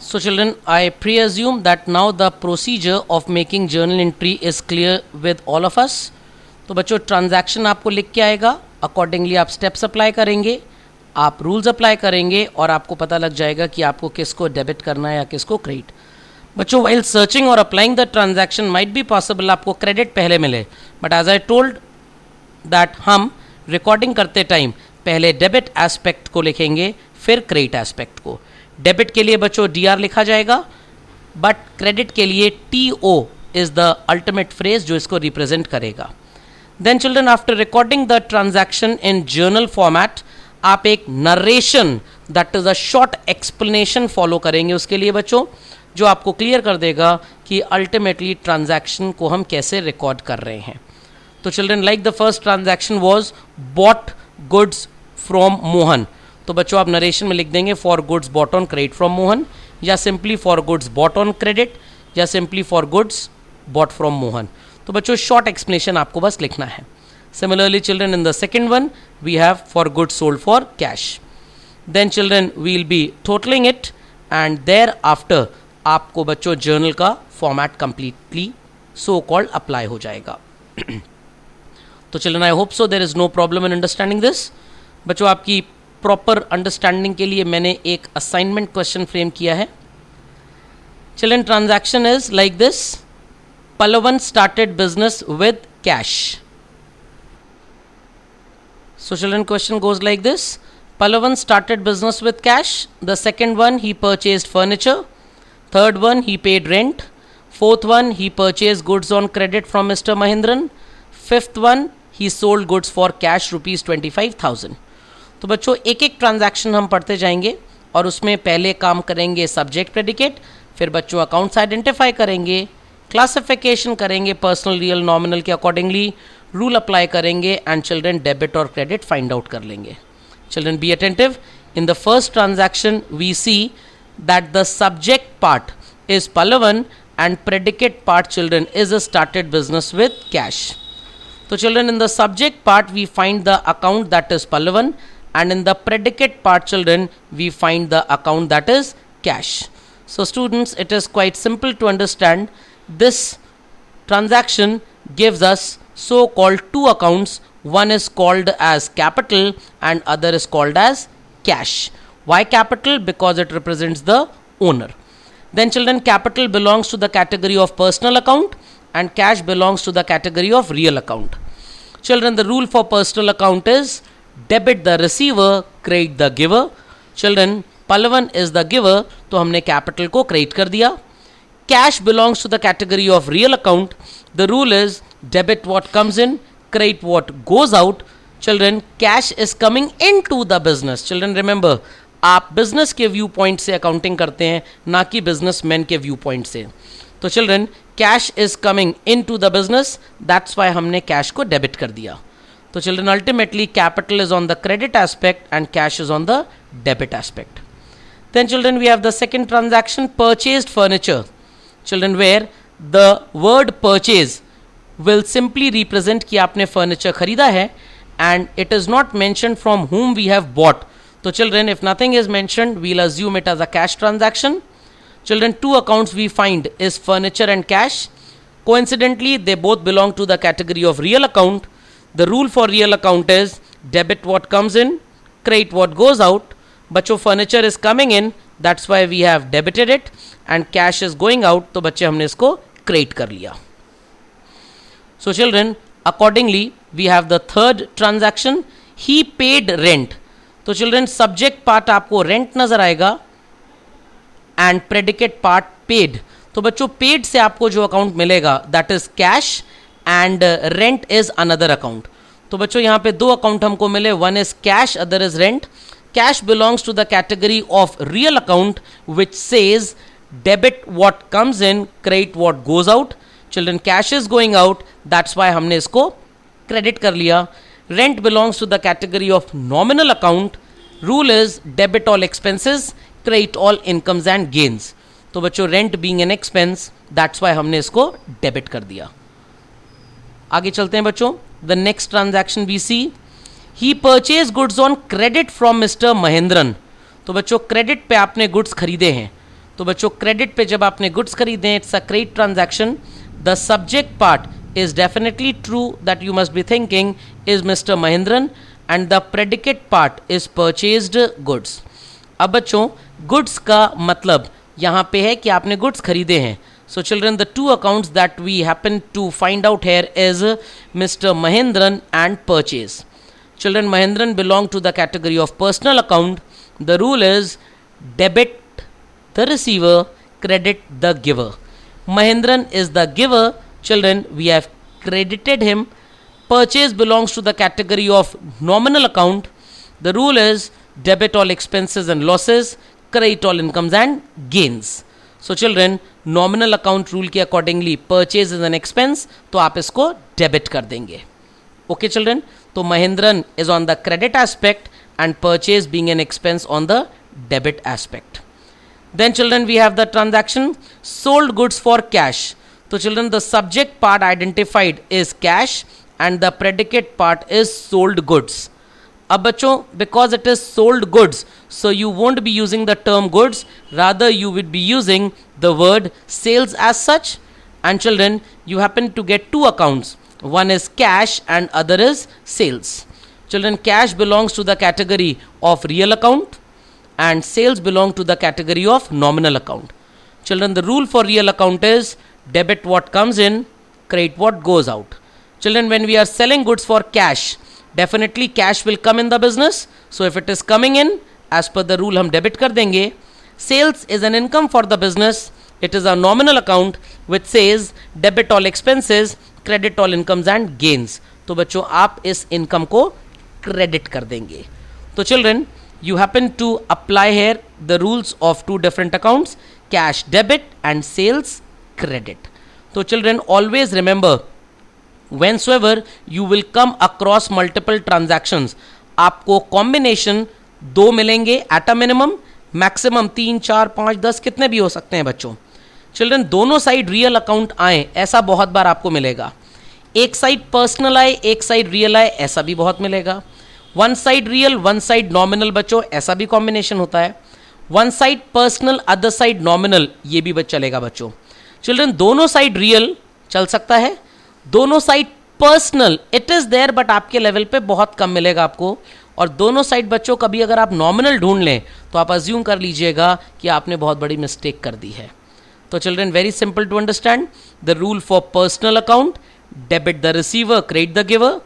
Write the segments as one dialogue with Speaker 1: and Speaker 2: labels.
Speaker 1: So children, I pre-assume that now the procedure of making journal entry is clear with all of us. तो बच्चों transaction आपको लिख के आएगा, accordingly आप स्टेप्स अप्लाई करेंगे, आप रूल्स अप्लाई करेंगे और आपको पता लग जाएगा कि आपको किसको डेबिट करना है या किसको क्रेडिट. बच्चों वाइल सर्चिंग और applying the transaction might be possible आपको क्रेडिट पहले मिले, but as I told that हम रिकॉर्डिंग करते टाइम पहले डेबिट एस्पेक्ट को लिखेंगे फिर क्रेडिट एस्पेक्ट को. डेबिट के लिए बच्चों DR लिखा जाएगा, बट क्रेडिट के लिए TO is the ultimate phrase जो इसको रिप्रेजेंट करेगा. Then children, after recording the transaction in journal format आप एक narration that is a short explanation follow करेंगे उसके लिए बच्चों, जो आपको क्लियर कर देगा कि अल्टीमेटली ट्रांजैक्शन को हम कैसे रिकॉर्ड कर रहे हैं. तो children, like the first transaction was bought goods from Mohan, तो बच्चों आप नरेशन में लिख देंगे for goods bought on credit from Mohan, या simply for goods bought on credit, या simply for goods bought from Mohan. तो बच्चों शॉर्ट एक्सप्लेनेशन आपको बस लिखना है. Similarly children, in the second one we have for goods sold for cash. Then children we will be totalling it and thereafter आपको बच्चों journal का format completely so called apply हो जाएगा. तो children, I hope so there is no problem in understanding this. बच्चों आपकी proper understanding के लिए मैंने एक असाइनमेंट क्वेश्चन फ्रेम किया है. Children, transaction is like this. Pallavan started business with cash. So children, question goes like this. Pallavan started business with cash. The second one, he purchased furniture. Third one, he paid rent. Fourth one, he purchased goods on credit from Mr. Mahindran. Fifth one, he sold goods for cash rupees 25,000. तो बच्चों एक एक transaction हम पढ़ते जाएंगे और उसमें पहले काम करेंगे सब्जेक्ट प्रेडिकेट, फिर बच्चों अकाउंट्स आइडेंटिफाई करेंगे, क्लासिफिकेशन करेंगे पर्सनल रियल नॉमिनल के अकॉर्डिंगली, रूल अप्लाई करेंगे एंड चिल्ड्रन डेबिट और क्रेडिट फाइंड आउट कर लेंगे. Children be attentive. In the first transaction we see that the subject part is Pallavan and predicate part children is a started business with cash. तो children, in the subject part we find the account that is Pallavan and in the predicate part children we find the account that is cash. So students, it is quite simple to understand. This transaction gives us so called two accounts. One is called as capital and other is called as cash. Why capital? Because it represents the owner. Then children, capital belongs to the category of personal account and cash belongs to the category of real account. Children, the rule for personal account is debit the receiver, credit the giver. Children, Pallavan is the giver, तो हमने capital को credit कर दिया. Cash belongs to the category of real account. The rule is debit what comes in, credit what goes out. Children, cash is coming into the business. Children, remember, आप business के view point से accounting करते हैं, ना कि businessman के view point से. तो children, cash is coming into the business, that's why हमने cash को debit कर दिया. So children, ultimately capital is on the credit aspect and cash is on the debit aspect. Then children, we have the second transaction, purchased furniture. Children, where the word purchase will simply represent कि आपने furniture खरीदा है and it is not mentioned from whom we have bought. So children, if nothing is mentioned, we'll assume it as a cash transaction. Children, two accounts we find is furniture and cash. Coincidentally, they both belong to the category of real account. The rule for real account is debit what comes in, credit what goes out. बच्चों furniture is coming in, that's why we have debited it, and cash is going out, तो बच्चे हमने इसको credit कर लिया. So children, accordingly we have the third transaction, he paid rent. तो children, subject part आपको rent नजर आएगा and predicate part paid. तो बच्चों paid से आपको जो account मिलेगा that is cash and rent is another account. तो बच्चों यहाँ पे दो अकाउंट हमको मिले, one is cash, other is rent. Cash belongs to the category of real account which says debit what comes in, credit what goes out. Children, cash is going out, that's why हमने इसको credit कर लिया. Rent belongs to the category of nominal account. Rule is debit all expenses, credit all incomes and gains. तो बच्चों rent being an expense, that's why हमने इसको debit कर दिया. आगे चलते हैं बच्चों. The next transaction we see, he purchased goods on credit from Mr. Mahindran. तो बच्चों क्रेडिट पे आपने गुड्स खरीदे हैं, तो बच्चों क्रेडिट पे जब आपने गुड्स खरीदे, it's a credit transaction. The subject part is definitely true that you must be thinking is Mr. Mahindran and the predicate part is purchased goods. अब बच्चों goods का मतलब यहाँ पे है कि आपने goods खरीदे हैं. So children, the two accounts that we happen to find out here is Mr. Mahindran and purchase. Children, Mahindran belong to the category of personal account. The rule is debit the receiver, credit the giver. Mahindran is the giver. Children, we have credited him. Purchase belongs to the category of nominal account. The rule is debit all expenses and losses, credit all incomes and gains. So children, nominal account rule के accordingly purchase is an expense, तो आप इसको debit कर देंगे. Okay children, तो Mahindran is on the credit aspect and purchase being an expense on the debit aspect. Then children, we have the transaction sold goods for cash. So children, the subject part identified is cash and the predicate part is sold goods. अब बच्चों, because it is sold goods, so you won't be using the term goods, rather you would be using the word sales as such. And children, you happen to get two accounts. One is cash and other is sales. Children, cash belongs to the category of real account and sales belong to the category of nominal account. Children, the rule for real account is debit what comes in, credit what goes out. Children, when we are selling goods for cash, definitely cash will come in the business. So if it is coming in, as per the rule हम debit कर देंगे. Sales is an income for the business. It is a nominal account which says debit all expenses, credit all incomes and gains. तो बच्चों आप इस income को credit कर देंगे. तो children, you happen to apply here the rules of two different accounts, cash debit and sales credit. So children, always remember, whensoever you will come across multiple transactions, आपको combination दो मिलेंगे at a minimum, maximum 3, 4, 5, 10 कितने भी हो सकते हैं बच्चों. Children, दोनों साइड रियल अकाउंट आए ऐसा बहुत बार आपको मिलेगा. एक साइड पर्सनल आए, एक साइड रियल आए, ऐसा भी बहुत मिलेगा. One side real, one side nominal बच्चों, ऐसा भी कॉम्बिनेशन होता है. One side personal, other side nominal, ये भी चलेगा बच्चों. चिल्ड्रन, दोनों साइड रियल चल सकता है, दोनों side personal it is there but आपके लेवल पे बहुत कम मिलेगा आपको. और दोनों साइड बच्चों कभी अगर आप नॉमिनल ढूंढ लें तो आप अज्यूम कर लीजिएगा कि आपने बहुत बड़ी मिस्टेक कर दी है. तो children, very simple to understand. The rule for personal account, debit the receiver, credit the giver.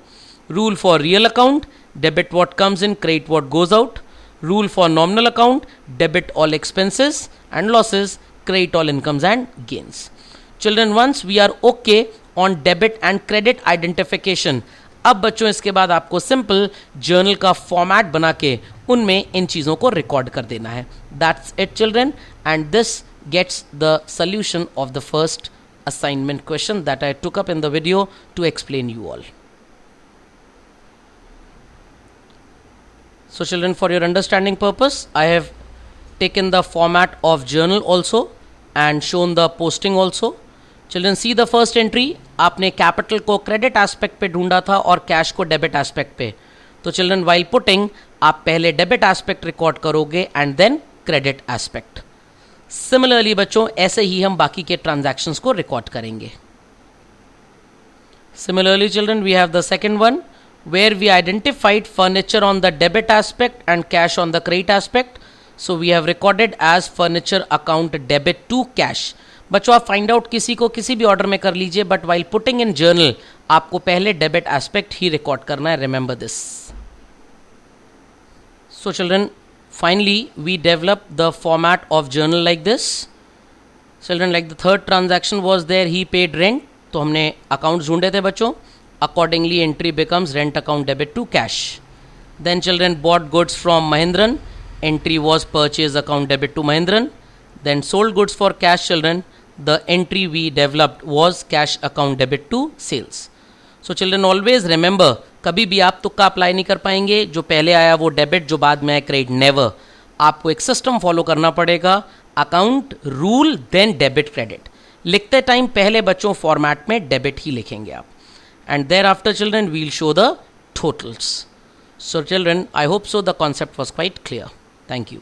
Speaker 1: Rule for real account, debit what comes in, credit what goes out. Rule for nominal account, debit all expenses and losses, credit all incomes and gains. Children, once we are okay on debit and credit identification, अब बच्चों इसके बाद आपको simple journal का format बना के उनमें इन चीज़ों को रिकॉर्ड कर देना है. That's it children, and this gets the solution of the first assignment question that I took up in the video to explain you all. So children, for your understanding purpose, I have taken the format of journal also and shown the posting also. Children, see the first entry. आपने capital को credit aspect पे ढूंढा था और cash को debit aspect पे. तो children, while putting आप पहले डेबिट एस्पेक्ट रिकॉर्ड करोगे and then credit aspect. Similarly बच्चों, ऐसे ही हम बाकी के ट्रांजैक्शंस को रिकॉर्ड करेंगे. Similarly children, we have the second one where we identified furniture on the debit aspect and cash on the credit aspect. So we have recorded as furniture account debit to cash. बच्चों, आप find out किसी को किसी भी order में कर लीजिए, but while putting in journal आपको पहले डेबिट एस्पेक्ट ही रिकॉर्ड करना है. Remember this. So children, finally we develop the format of journal like this. Children, like the third transaction was there, he paid rent. तो हमने account ढूंढे थे बच्चों. Accordingly, entry becomes rent account debit to cash. Then children, bought goods from Mahindran. Entry was purchase account debit to Mahindran. Then sold goods for cash children. The entry we developed was cash account debit to sales. So children, always remember, कभी भी आप तुक्का apply नहीं कर पाएंगे. जो पहले आया वो डेबिट, जो बाद में आया क्रेडिट, नेवर. आपको एक सिस्टम फॉलो करना पड़ेगा. Account rule, then debit credit. लिखते टाइम पहले बच्चों फॉर्मेट में डेबिट ही लिखेंगे आप. And thereafter children, we'll show the totals. So children, I hope so the concept was quite clear. Thank you.